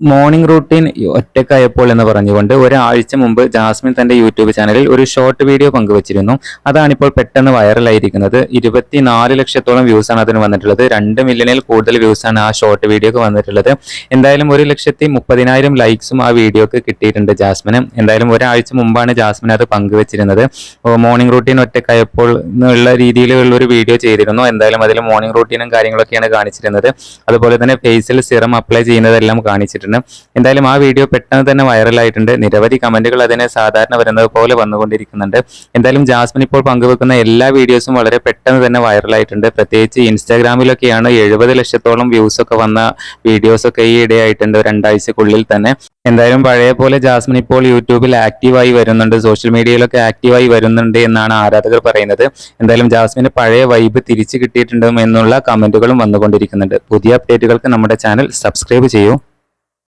Morning routine ഒറ്റക്കായപ്പോൾ എന്ന് പറഞ്ഞുകൊണ്ട് ഒരാഴ്ച മുമ്പ് ജാസ്മിൻ തന്റെ യൂട്യൂബ് ചാനലിൽ ഒരു ഷോർട്ട് വീഡിയോ പങ്കുവച്ചിരുന്നു. അതാണിപ്പോൾ പെട്ടെന്ന് വൈറലായിരിക്കുന്നത്. 24 ലക്ഷത്തോളം വ്യൂസ് ആണ് അതിന് വന്നിട്ടുള്ളത്. 2 മില്യണിൽ കൂടുതൽ വ്യൂസ് ആണ് ആ ഷോർട്ട് വീഡിയോക്ക് വന്നിട്ടുള്ളത്. എന്തായാലും 1,30,000 ലൈക്സും ആ വീഡിയോക്ക് കിട്ടിയിട്ടുണ്ട് ജാസ്മിന്. എന്തായാലും ഒരാഴ്ച മുമ്പാണ് ജാസ്മിൻ അത് പങ്കുവച്ചിരുന്നത്. മോർണിംഗ് റൂട്ടീൻ ഒറ്റക്കായപ്പോൾ എന്നുള്ള രീതിയിലുള്ള ഒരു വീഡിയോ ചെയ്തിരുന്നു. എന്തായാലും അതിൽ മോർണിംഗ് റൂട്ടീനും കാര്യങ്ങളൊക്കെയാണ് കാണിച്ചിരുന്നത്. അതുപോലെ തന്നെ ഫേസിൽ സിറം അപ്ലൈ ചെയ്യുന്നതെല്ലാം കാണിച്ചിട്ടുണ്ട്. എന്തായാലും ആ വീഡിയോ പെട്ടെന്ന് തന്നെ വൈറലായിട്ടുണ്ട്. നിരവധി കമന്റുകൾ അതിനെ സാധാരണ വരുന്നത് പോലെ വന്നുകൊണ്ടിരിക്കുന്നുണ്ട്. എന്തായാലും ജാസ്മിൻ ഇപ്പോൾ പങ്കുവെക്കുന്ന എല്ലാ വീഡിയോസും വളരെ പെട്ടെന്ന് തന്നെ വൈറലായിട്ടുണ്ട്. പ്രത്യേകിച്ച് ഇൻസ്റ്റാഗ്രാമിലൊക്കെയാണ് 70 ലക്ഷത്തോളം വ്യൂസ് ഒക്കെ വന്ന വീഡിയോസൊക്കെ ഈ ഇടയായിട്ടുണ്ട്, 2 ആഴ്ചക്കുള്ളിൽ തന്നെ. എന്തായാലും പഴയ പോലെ ജാസ്മിൻ ഇപ്പോൾ യൂട്യൂബിൽ ആക്റ്റീവായി വരുന്നുണ്ട്, സോഷ്യൽ മീഡിയയിലൊക്കെ ആക്റ്റീവായി വരുന്നുണ്ട് എന്നാണ് ആരാധകർ പറയുന്നത്. എന്തായാലും ജാസ്മിന് പഴയ വൈബ് തിരിച്ചു കിട്ടിയിട്ടുണ്ടെന്നും എന്നുള്ള കമന്റുകളും വന്നുകൊണ്ടിരിക്കുന്നുണ്ട്. പുതിയ അപ്ഡേറ്റുകൾക്ക് നമ്മുടെ ചാനൽ സബ്സ്ക്രൈബ് ചെയ്യൂ.